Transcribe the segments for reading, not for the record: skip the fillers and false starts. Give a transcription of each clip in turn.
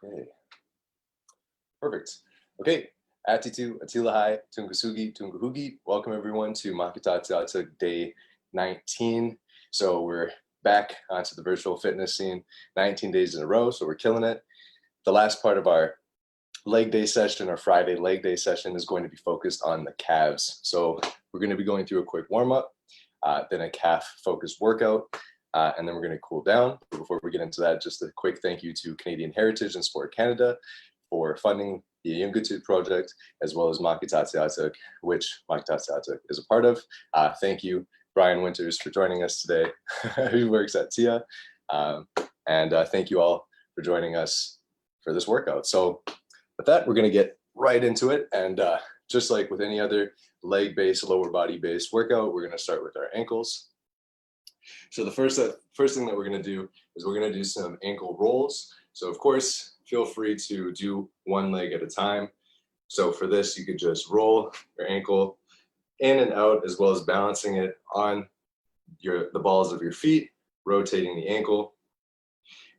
Okay, perfect. Okay, Attitu, Atelihai, Tunngasugit, Tunngahugit. Welcome everyone to Tunngasugit Day 19. So we're back onto the virtual fitness scene 19 days in a row, so we're killing it. The last part of our leg day session, our Friday leg day session, is going to be focused on the calves. So we're going to be going through a quick warm-up, then a calf focused workout, and then we're going to cool down. But before we get into that, just a quick thank you to Canadian Heritage and Sport Canada for funding the Tunngahugit project, as well as Tunngasugit, which Tunngasugit is a part of. Thank you, Brian Winters, for joining us today, who works at TIA. And thank you all for joining us for this workout. So with that, we're going to get right into it. And just like with any other leg-based, lower body-based workout, we're going to start with our ankles. So the first thing that we're going to do is we're going to do some ankle rolls. So of course, feel free to do one leg at a time. So for this, you could just roll your ankle in and out, as well as balancing it on the balls of your feet, rotating the ankle.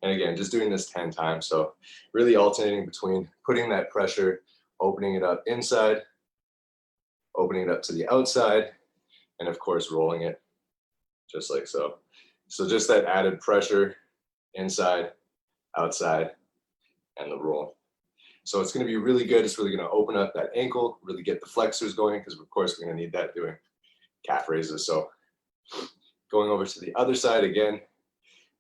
And again, just doing this 10 times. So really alternating between putting that pressure, opening it up inside, opening it up to the outside, and of course, rolling it just like so. So just that added pressure inside, outside, and the roll. So it's going to be really good. It's really going to open up that ankle, really get the flexors going, because of course we're going to need that doing calf raises. So going over to the other side again,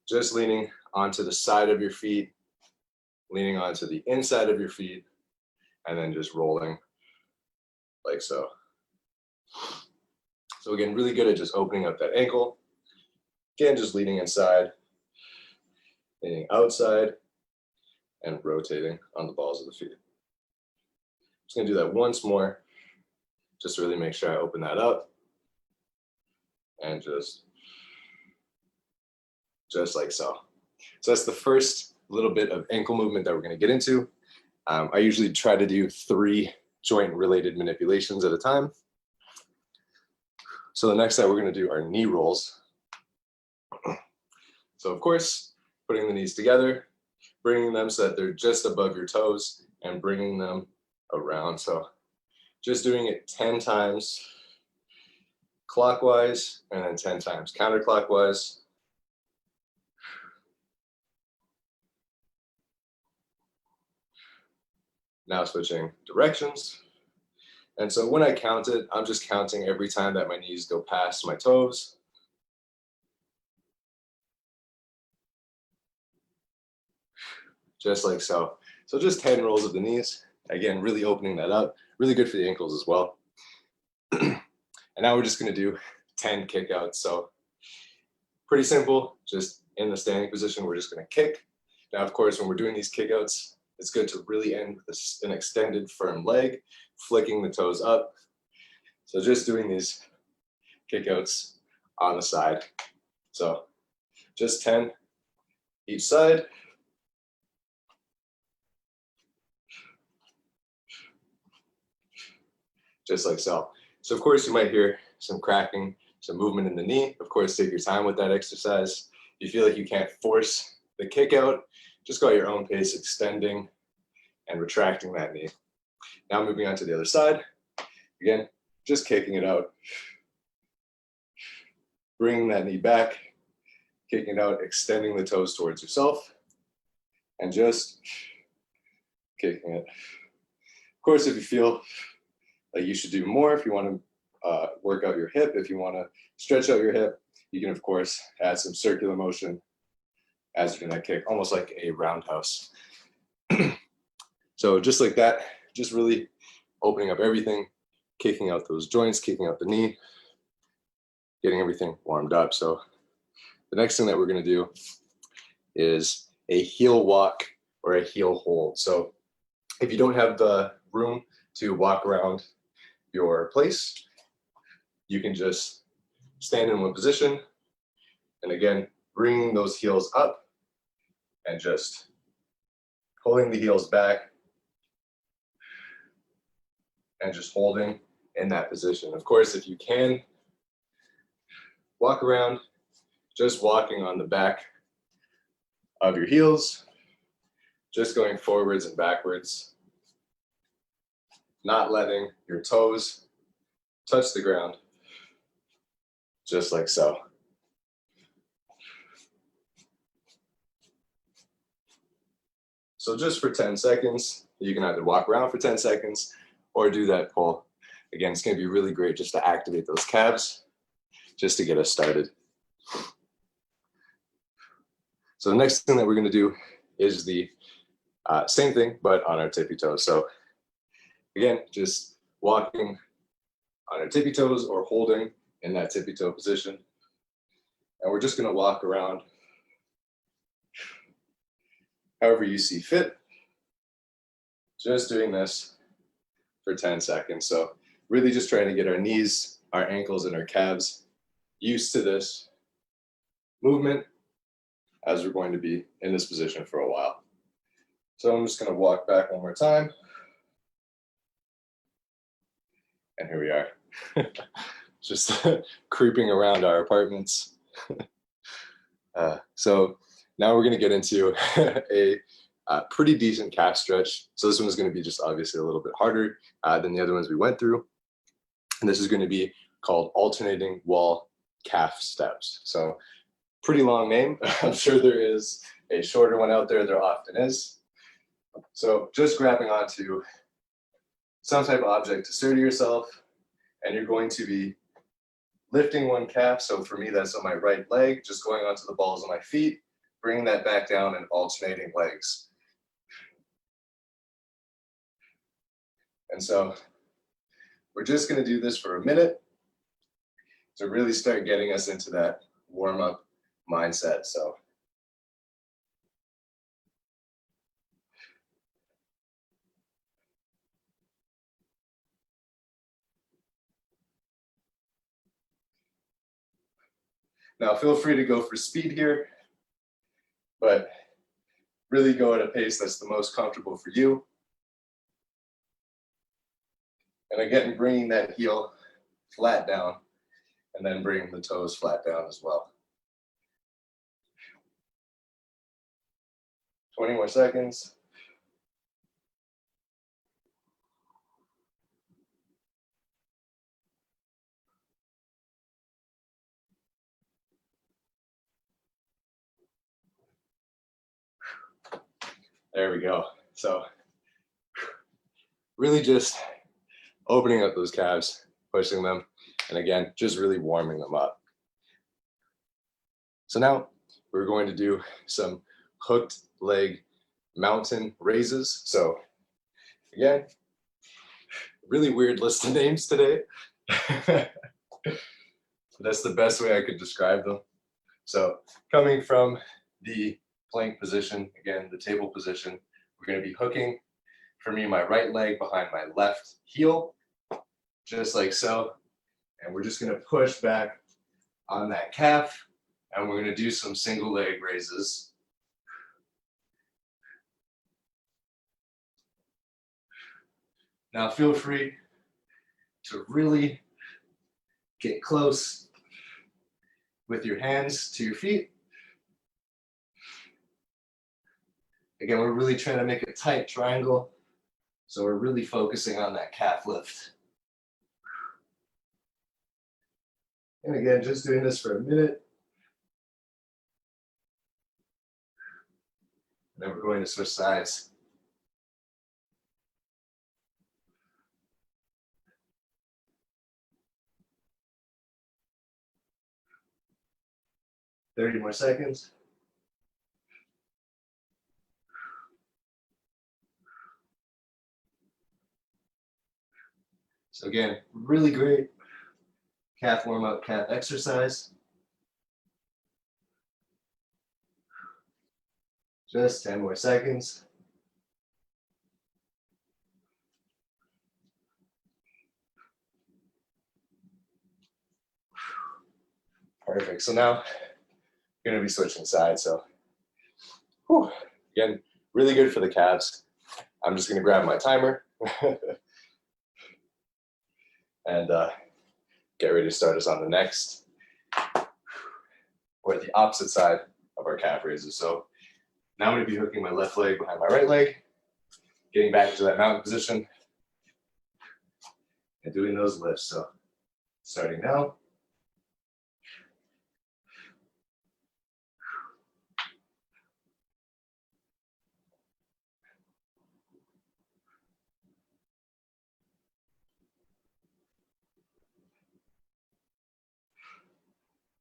just leaning onto the side of your feet, leaning onto the inside of your feet, and then just rolling like so. So again, really good at just opening up that ankle. Again, just leaning inside, leaning outside, and rotating on the balls of the feet. Just gonna do that once more, just to really make sure I open that up. And just like so. So that's the first little bit of ankle movement that we're gonna get into. I usually try to do 3 joint related manipulations at a time. So the next side, we're gonna do our knee rolls. So of course, putting the knees together, bringing them so that they're just above your toes and bringing them around. So just doing it 10 times clockwise and then 10 times counterclockwise. Now switching directions. And so when I count it, I'm just counting every time that my knees go past my toes. Just like so. So just 10 rolls of the knees. Again, really opening that up. Really good for the ankles as well. And now we're just gonna do 10 kickouts. So pretty simple, just in the standing position, we're just gonna kick. Now, of course, when we're doing these kickouts, it's good to really end with an extended firm leg, flicking the toes up. So just doing these kickouts on the side. So just 10 each side. Just like so. So of course you might hear some cracking, some movement in the knee. Of course, take your time with that exercise. If you feel like you can't force the kick out, just go at your own pace, extending and retracting that knee. Now moving on to the other side. Again, just kicking it out. Bringing that knee back, kicking it out, extending the toes towards yourself, and just kicking it. Of course, if you feel like you should do more, if you want to work out your hip, if you want to stretch out your hip, you can, of course, add some circular motion as you're going to kick, almost like a roundhouse. So just like that, just really opening up everything, kicking out those joints, kicking out the knee, getting everything warmed up. So the next thing that we're going to do is a heel walk or a heel hold. So if you don't have the room to walk around your place, you can just stand in one position, and again, bringing those heels up and just pulling the heels back and just holding in that position. Of course, if you can walk around, just walking on the back of your heels, just going forwards and backwards, not letting your toes touch the ground, just like so. So just for 10 seconds, you can either walk around for 10 seconds or do that pull. Again, it's going to be really great just to activate those calves, just to get us started. So the next thing that we're going to do is the same thing, but on our tippy toes. So again, just walking on our tippy toes or holding in that tippy toe position. And we're just going to walk around however you see fit. Just doing this for 10 seconds. So really just trying to get our knees, our ankles, and our calves used to this movement as we're going to be in this position for a while. So I'm just going to walk back one more time. And here we are. Just creeping around our apartments. So now we're going to get into a pretty decent calf stretch. So this one is going to be just obviously a little bit harder than the other ones we went through. And this is going to be called alternating wall calf steps. So pretty long name. I'm sure there is a shorter one out there. There often is. So just grabbing onto some type of object to sturdy yourself, and you're going to be lifting one calf. So for me, that's on my right leg, just going onto the balls of my feet, bringing that back down and alternating legs. And so we're just going to do this for a minute to really start getting us into that warm-up mindset. So now feel free to go for speed here, but really go at a pace that's the most comfortable for you. And again, bringing that heel flat down and then bringing the toes flat down as well. 20 more seconds. There we go. So really just opening up those calves, pushing them, and again, just really warming them up. So now we're going to do some hooked leg mountain raises. So again, really weird list of names today. That's the best way I could describe them. So coming from the plank position, again, the table position, we're going to be hooking, for me, my right leg behind my left heel, just like so. And we're just going to push back on that calf, and we're going to do some single leg raises. Now feel free to really get close with your hands to your feet. Again, we're really trying to make a tight triangle, so we're really focusing on that calf lift. And again, just doing this for a minute. And then we're going to switch sides. Thirty more seconds. So again, really great calf warm-up, calf exercise. Just 10 more seconds. Perfect. So now I'm going to be switching sides. So again, really good for the calves. I'm just going to grab my timer and get ready to start us on the next, or the opposite side of our calf raises. So Now I'm going to be hooking my left leg behind my right leg, getting back into that mountain position, and doing those lifts. So starting now.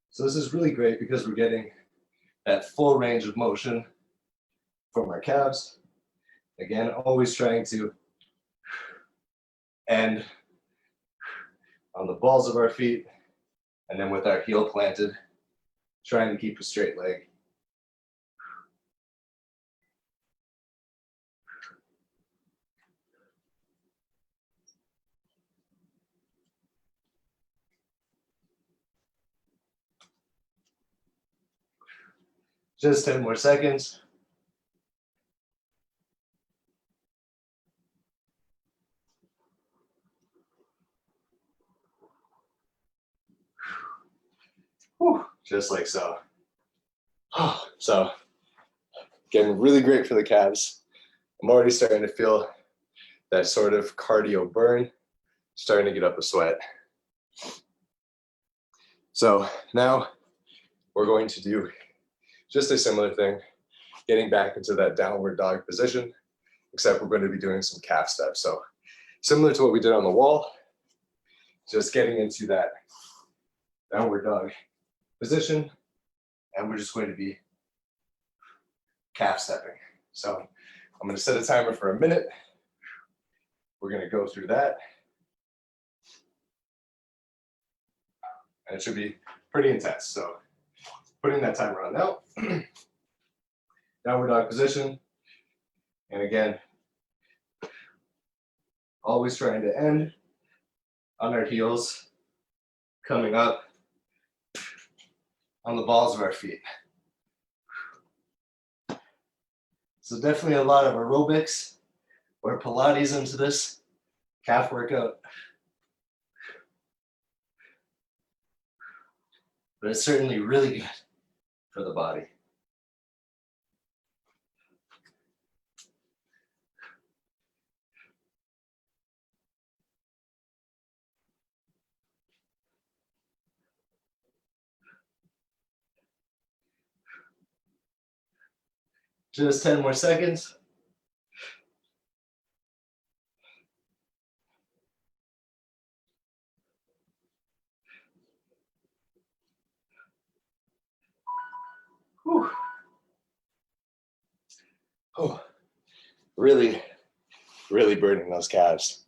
So this is really great because we're getting that full range of motion from our calves. Again, always trying to end on the balls of our feet, and then with our heel planted, trying to keep a straight leg. Just 10 more seconds. Whew, just like so. So, getting really great for the calves. I'm already starting to feel that sort of cardio burn, starting to get up a sweat. So now we're going to do just a similar thing, getting back into that downward dog position, except we're going to be doing some calf steps. So similar to what we did on the wall, just getting into that downward dog position, and we're just going to be calf stepping. So I'm going to set a timer for a minute. We're going to go through that. And it should be pretty intense. So putting that timer on now. Downward dog position. And again, always trying to end on our heels, coming up on the balls of our feet. So definitely a lot of aerobics or Pilates into this calf workout. But it's certainly really good for the body. Just 10 more seconds. Whew. Oh, really, really burning those calves.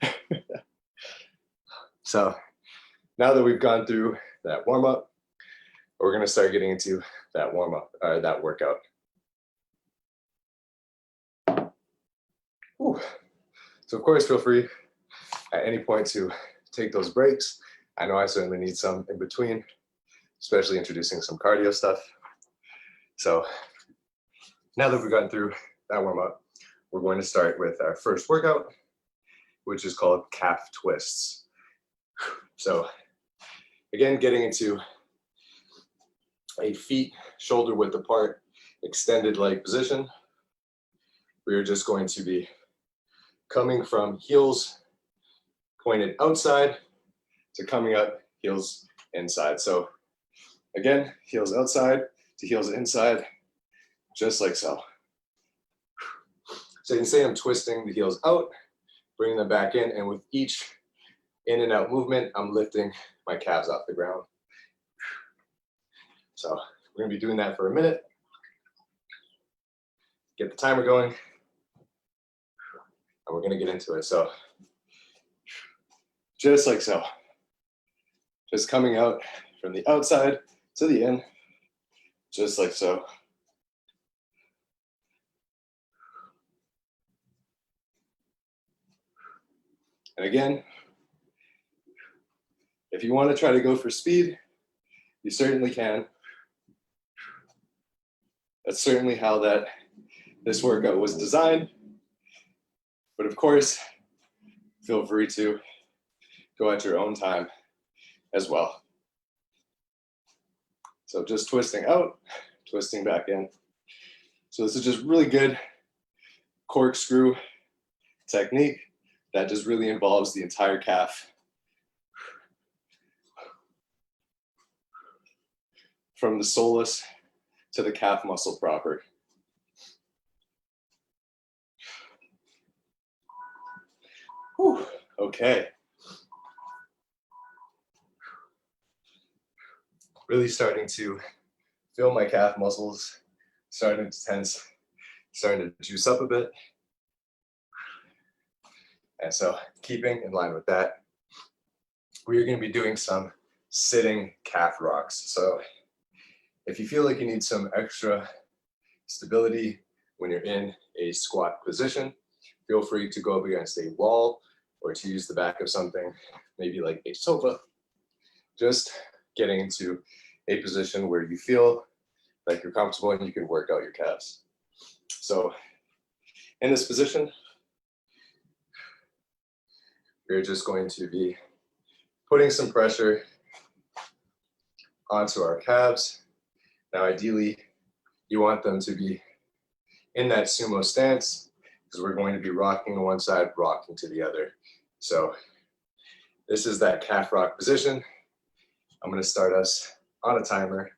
So now that we've gone through that warm up, we're going to start getting into that warm up, that workout. Whew. So of course, feel free at any point to take those breaks. I know I certainly need some in between, especially introducing some cardio stuff. So now that we've gotten through that warm up, we're going to start with our first workout, which is called calf twists. So again, getting into a feet shoulder width apart, extended leg position. We are just going to be coming from heels pointed outside to coming up heels inside. So again, heels outside to heels inside, just like so. So you can say I'm twisting the heels out, bringing them back in, and with each in and out movement, I'm lifting my calves off the ground. So we're gonna be doing that for a minute. Get the timer going, and we're gonna get into it. So just like so, just coming out from the outside to the in, just like so. And again, if you want to try to go for speed, you certainly can. That's certainly how this workout was designed. But of course, feel free to go at your own time as well. So just twisting out, twisting back in. So this is just really good corkscrew technique that just really involves the entire calf. From the soleus to the calf muscle proper. Whew. Okay. Really starting to feel my calf muscles starting to tense, starting to juice up a bit. And so keeping in line with that, we're going to be doing some sitting calf rocks. So if you feel like you need some extra stability when you're in a squat position, feel free to go up against a wall or to use the back of something, maybe like a sofa. Just getting into a position where you feel like you're comfortable and you can work out your calves. So in this position, we're just going to be putting some pressure onto our calves. Now, ideally, you want them to be in that sumo stance because we're going to be rocking to one side, rocking to the other. So this is that calf rock position. I'm going to start us on a timer.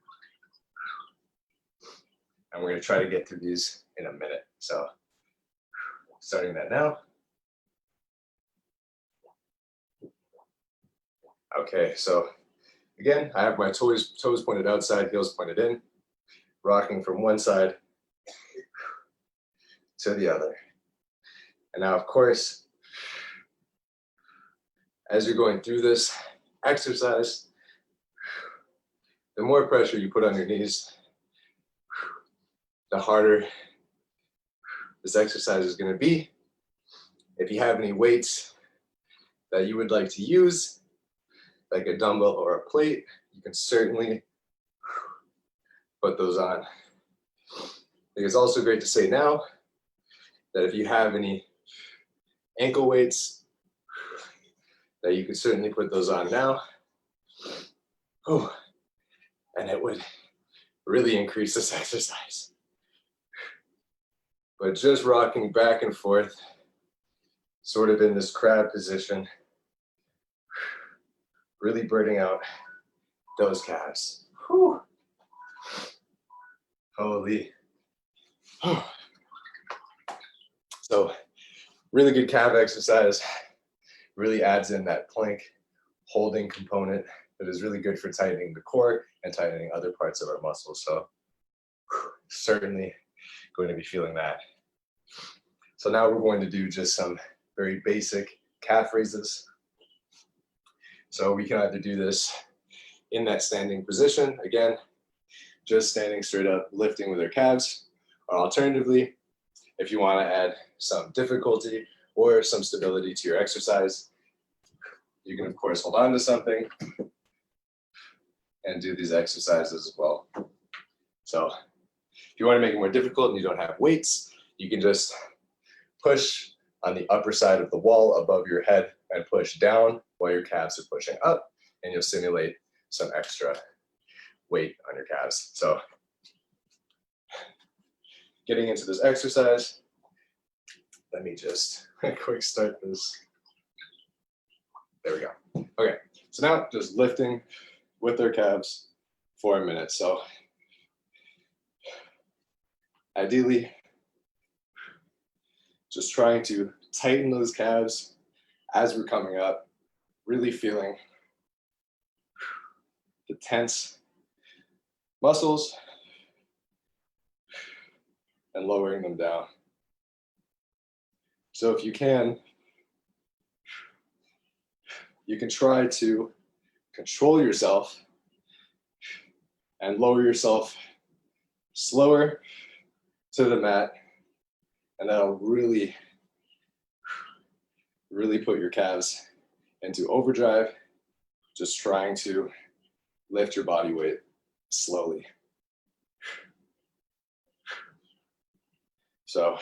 And we're going to try to get through these in a minute. So starting that now. Okay, so again, I have my toes pointed outside, heels pointed in, rocking from one side to the other. And now, of course, as you're going through this exercise, the more pressure you put on your knees, the harder this exercise is going to be. If you have any weights that you would like to use, like a dumbbell or a plate, you can certainly put those on. I think it's also great to say now that if you have any ankle weights, that you can certainly put those on now. And it would really increase this exercise. But just rocking back and forth, sort of in this crab position, really burning out those calves. Whew. Holy. So really good calf exercise, really adds in that plank holding component that is really good for tightening the core and tightening other parts of our muscles. So certainly going to be feeling that. So now we're going to do just some very basic calf raises. So we can either do this in that standing position, again, just standing straight up, lifting with our calves, or alternatively, if you want to add some difficulty or some stability to your exercise, you can of course hold on to something and do these exercises as well. So if you want to make it more difficult and you don't have weights, you can just push on the upper side of the wall above your head and push down while your calves are pushing up, and you'll simulate some extra weight on your calves. So getting into this exercise, let me just quick start this. There we go. Okay, so now just lifting with our calves for a minute. So ideally, just trying to tighten those calves as we're coming up, really feeling the tense muscles and lowering them down. So if you can try to control yourself and lower yourself slower to the mat, and that'll really put your calves into overdrive, just trying to lift your body weight slowly. So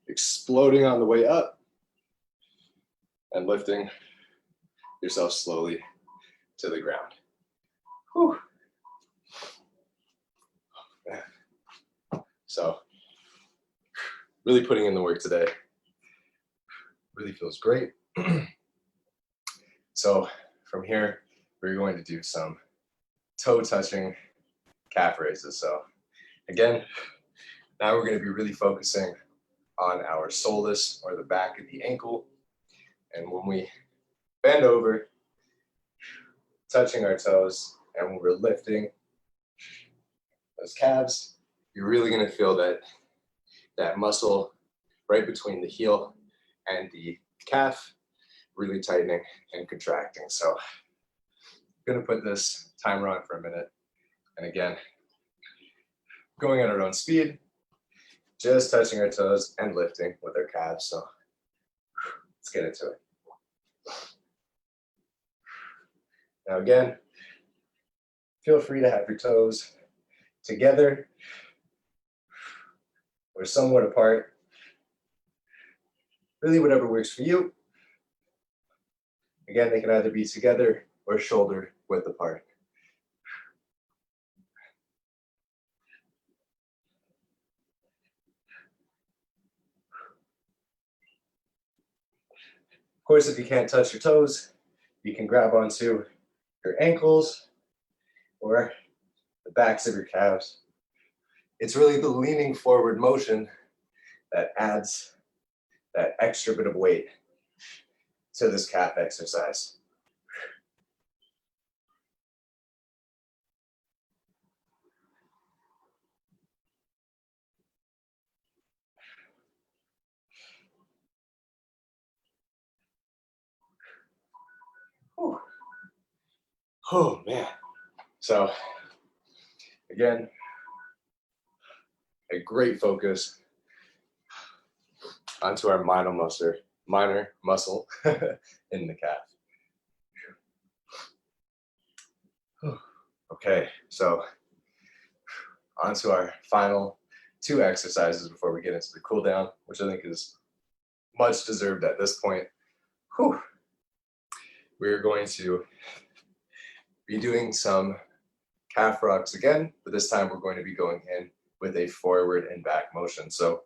exploding on the way up and lifting yourself slowly to the ground. Whew. So really putting in the work today. Really feels great. So from here, we're going to do some toe touching calf raises. So again, now we're going to be really focusing on our soleus, or the back of the ankle. And when we bend over, touching our toes, and when we're lifting those calves, you're really going to feel that muscle right between the heel and the calf really tightening and contracting. So I'm going to put this timer on for a minute. And again, going at our own speed, just touching our toes and lifting with our calves. So let's get into it. Now again, feel free to have your toes together or somewhat apart. Really whatever works for you. Again, they can either be together or shoulder width apart. Of course, if you can't touch your toes, you can grab onto your ankles or the backs of your calves. It's really the leaning forward motion that adds that extra bit of weight to this calf exercise. Whew. Oh man. So again, a great focus onto our minor muscle in the calf. Okay, so onto our final two exercises before we get into the cool down, which I think is much deserved at this point. Whew. We're going to be doing some calf rocks again, but this time we're going to be going in with a forward and back motion. So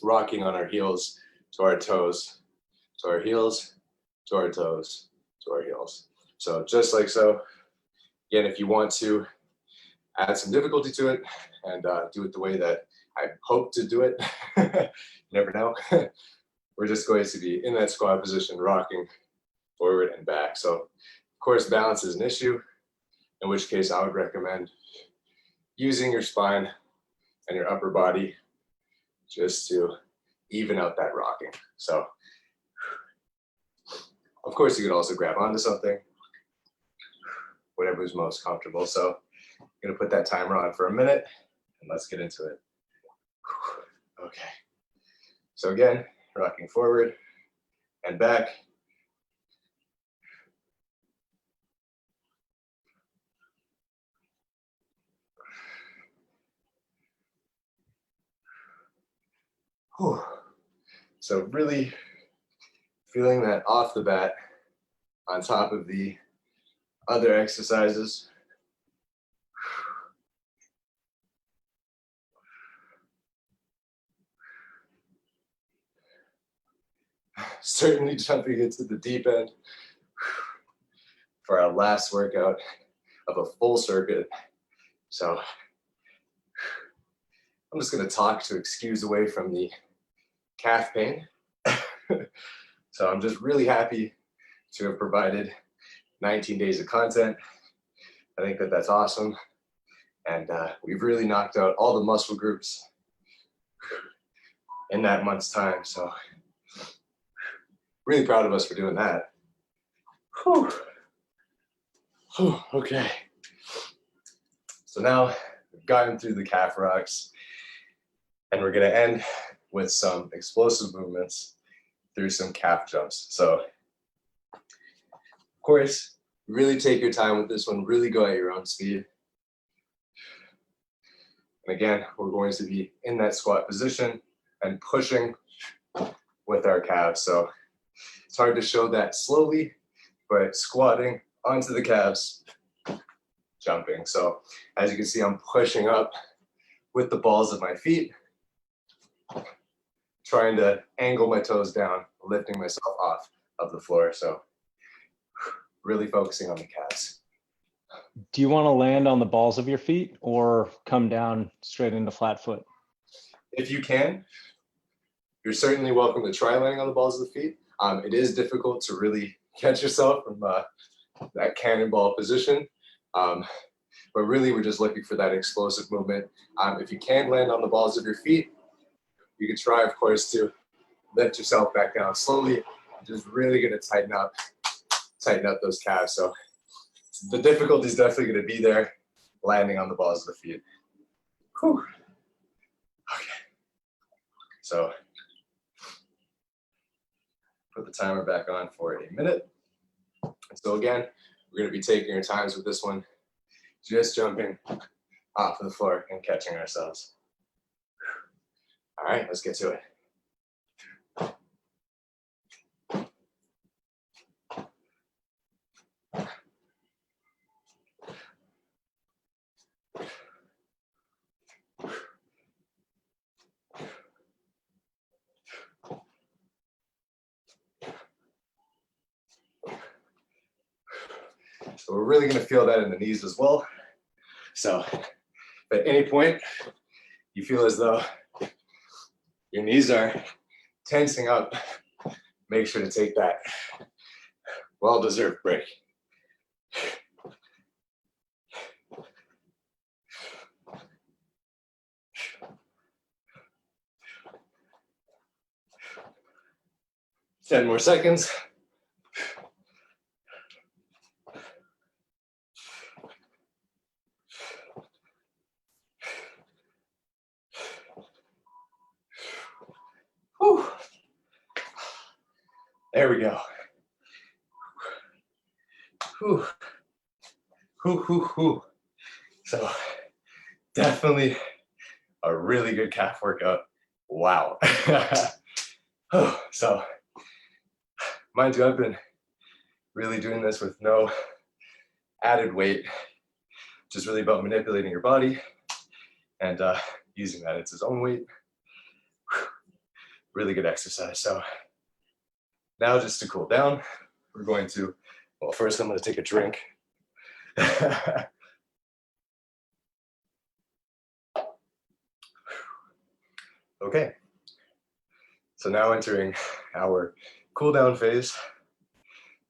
rocking on our heels to our toes, to our heels, to our toes, to our heels. So just like so. Again, if you want to add some difficulty to it and do it the way that I hope to do it, you never know. We're just going to be in that squat position, rocking forward and back. So of course, balance is an issue, in which case I would recommend using your spine and your upper body just to even out that rocking. So of course, you could also grab onto something, whatever is most comfortable. So I'm going to put that timer on for a minute and let's get into it. Okay. So again, rocking forward and back. Whew. So really feeling that off the bat on top of the other exercises. Certainly jumping into the deep end for our last workout of a full circuit. So I'm just going to talk to excuse away from the calf pain. So I'm just really happy to have provided 19 days of content. I think that that's awesome. And we've really knocked out all the muscle groups in that month's time. So really proud of us for doing that. Whew. Whew. Okay. So now we've gotten through the calf rocks and we're going to end with some explosive movements through some calf jumps. So of course, really take your time with this one, really go at your own speed. And again, we're going to be in that squat position and pushing with our calves. So it's hard to show that slowly, but squatting onto the calves, jumping. So as you can see, I'm pushing up with the balls of my feet. trying to angle my toes down, lifting myself off of the floor. So really focusing on the calves. Do you want to land on the balls of your feet or come down straight into flat foot? If you can, you're certainly welcome to try landing on the balls of the feet. It is difficult to really catch yourself from that cannonball position. But really, we're just looking for that explosive movement. If you can land on the balls of your feet, you can try, of course, to lift yourself back down slowly. Just really going to tighten up those calves. So the difficulty is definitely going to be there, landing on the balls of the feet. Whew. Okay. So put the timer back on for a minute. So again, we're going to be taking our times with this one, just jumping off of the floor and catching ourselves. All right, let's get to it. So we're really going to feel that in the knees as well. So if at any point you feel as though your knees are tensing up, make sure to take that well-deserved break. Ten more seconds. Whew. There we go. Whew. Whew, whew, whew. So definitely a really good calf workout. Wow. So mind you, I've been really doing this with no added weight, just really about manipulating your body and using that as its own weight. Really good exercise. So now just to cool down, we're going to, well, first I'm going to take a drink. Okay, so now entering our cool down phase.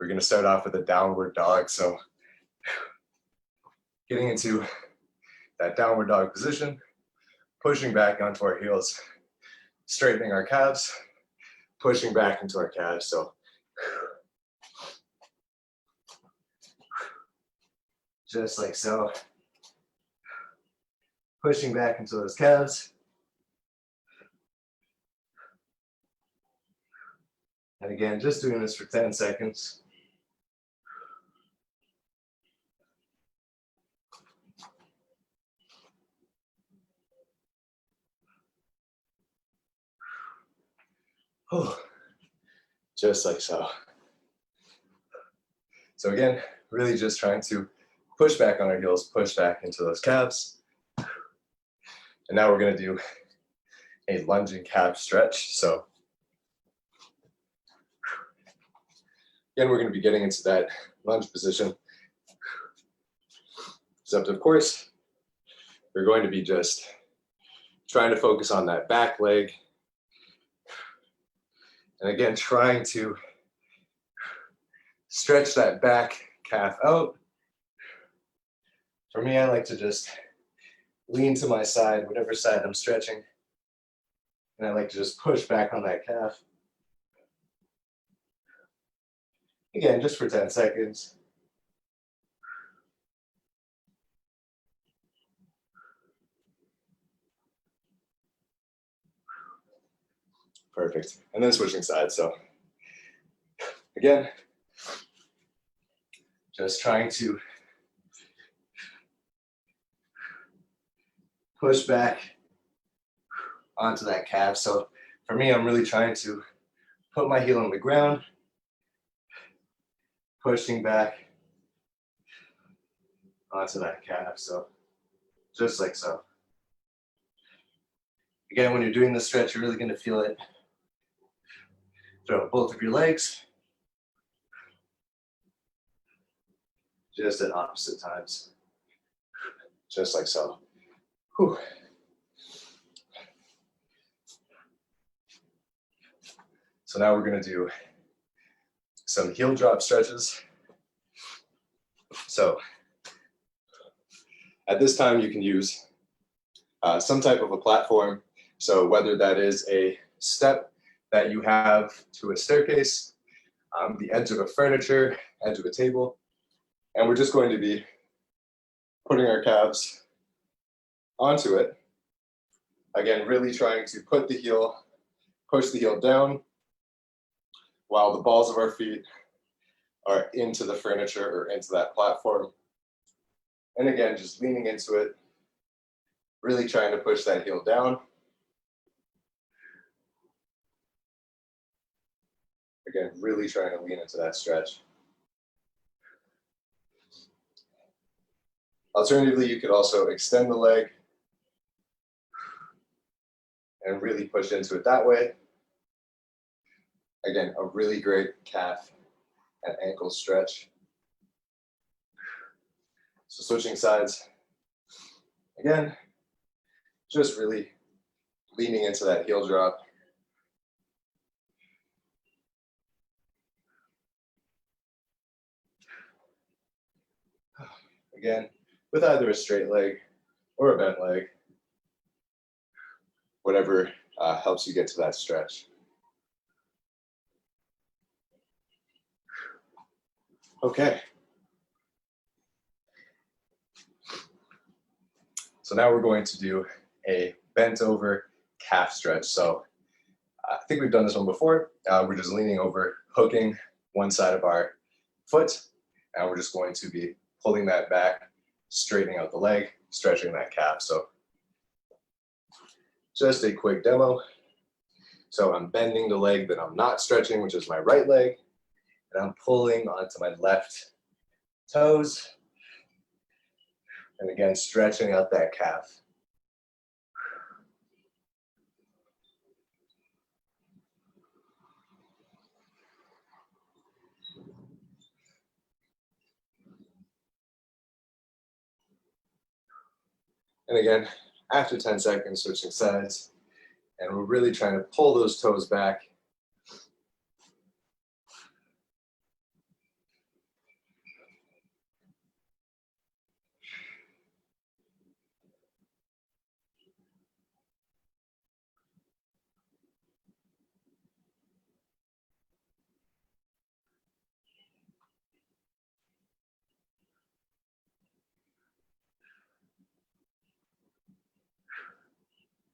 We're going to start off with a downward dog. So getting into that downward dog position, pushing back onto our heels, straightening our calves, pushing back into our calves. So just like so, pushing back into those calves. And again, just doing this for 10 seconds. Oh, just like so. So again, really just trying to push back on our heels, push back into those calves. And now we're going to do a lunging calf stretch. So again, we're going to be getting into that lunge position. Except of course, we're going to be just trying to focus on that back leg. And again, trying to stretch that back calf out. For me, I like to just lean to my side, whatever side I'm stretching. And I like to just push back on that calf. Again, just for 10 seconds. Perfect. And then switching sides. So again, just trying to push back onto that calf. So for me, I'm really trying to put my heel on the ground, pushing back onto that calf. So just like so. Again, when you're doing this stretch, you're really going to feel it Throw both of your legs. Just at opposite times. Just like so. Whew. So now we're going to do some heel drop stretches. So at this time you can use some type of a platform. So whether that is a step that you have to a staircase, the edge of a furniture, edge of a table, and we're just going to be putting our calves onto it. Again, really trying to put the heel, push the heel down while the balls of our feet are into the furniture or into that platform. And again, just leaning into it, really trying to push that heel down. Again, really trying to lean into that stretch. Alternatively, you could also extend the leg and really push into it that way. Again, a really great calf and ankle stretch. So switching sides. Again, just really leaning into that heel drop. Again, with either a straight leg or a bent leg, whatever helps you get to that stretch. Okay. So now we're going to do a bent over calf stretch. So I think we've done this one before. We're just leaning over, hooking one side of our foot, and we're just going to be pulling that back, straightening out the leg, stretching that calf. So just a quick demo. So I'm bending the leg that I'm not stretching, which is my right leg, and I'm pulling onto my left toes. And again, stretching out that calf. And again, after 10 seconds, switching sides. And we're really trying to pull those toes back.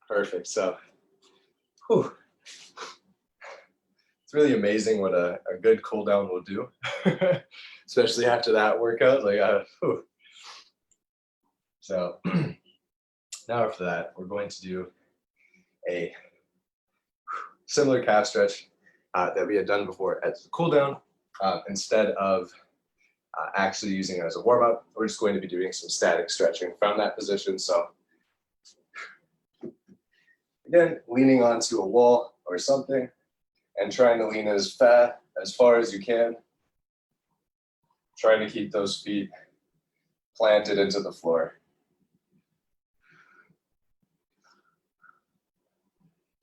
Perfect. So, whew. It's really amazing what a good cool down will do, especially after that workout. Like, whew. So now after that, we're going to do a similar calf stretch that we had done before as a cool down. Instead of actually using it as a warm up, we're just going to be doing some static stretching from that position. So again, leaning onto a wall or something and trying to lean as far as you can. Trying to keep those feet planted into the floor.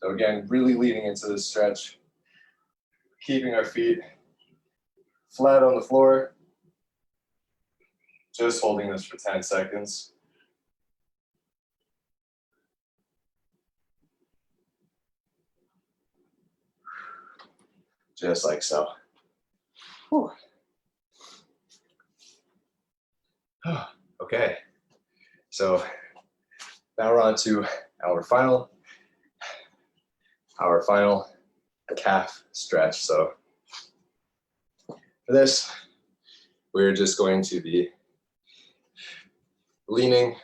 So again, really leaning into this stretch, keeping our feet flat on the floor, just holding this for 10 seconds. Just like so. Whew. Okay, so now we're on to our final calf stretch. So for this, we're just going to be leaning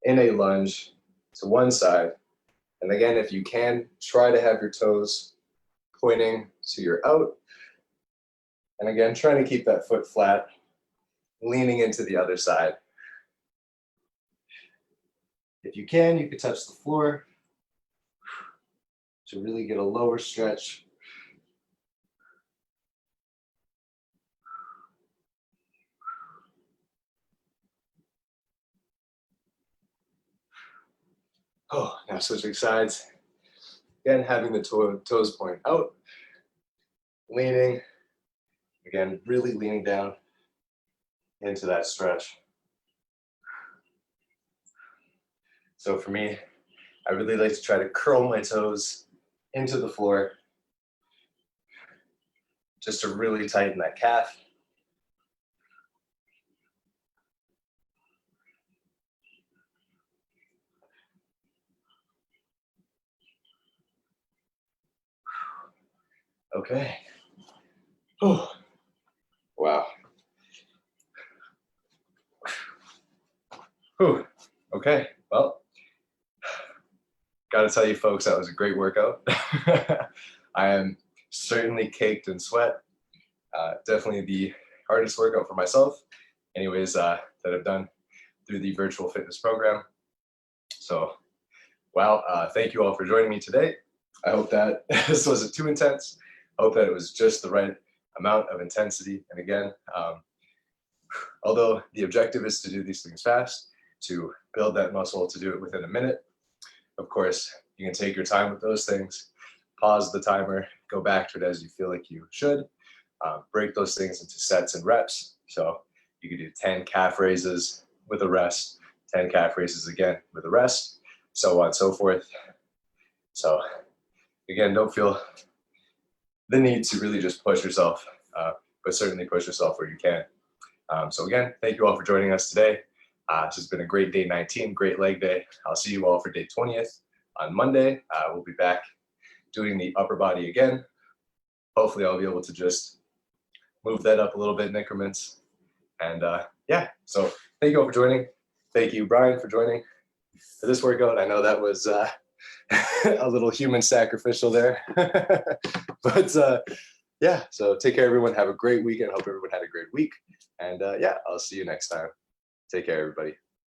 in a lunge to one side. And again, if you can, try to have your toes pointing to your out. And again, trying to keep that foot flat, leaning into the other side. If you can, you can touch the floor to really get a lower stretch. Oh, now switching sides. Again, having the toes point out, leaning. Again, really leaning down into that stretch. So for me, I really like to try to curl my toes into the floor just to really tighten that calf. Okay. Oh, wow. Whew. Okay, well, gotta tell you folks, that was a great workout. I am certainly caked in sweat. Definitely the hardest workout for myself, anyways, that I've done through the virtual fitness program. So, wow, thank you all for joining me today. I hope that this wasn't too intense. I hope that it was just the right amount of intensity. And again, although the objective is to do these things fast, to build that muscle, to do it within a minute, of course, you can take your time with those things, pause the timer, go back to it as you feel like you should, break those things into sets and reps. So you can do 10 calf raises with a rest, 10 calf raises again with a rest, so on and so forth. So again, don't feel the need to really just push yourself, but certainly push yourself where you can. So again, thank you all for joining us today. This has been a great day 19, great leg day. I'll see you all for day 20th on Monday. We'll be back doing the upper body again. Hopefully I'll be able to just move that up a little bit in increments. And yeah, so thank you all for joining. Thank you, Brian, for joining for this workout. I know that was a little human sacrificial there. But yeah, so take care, everyone. Have a great weekend. Hope everyone had a great week. And yeah, I'll see you next time. Take care, everybody.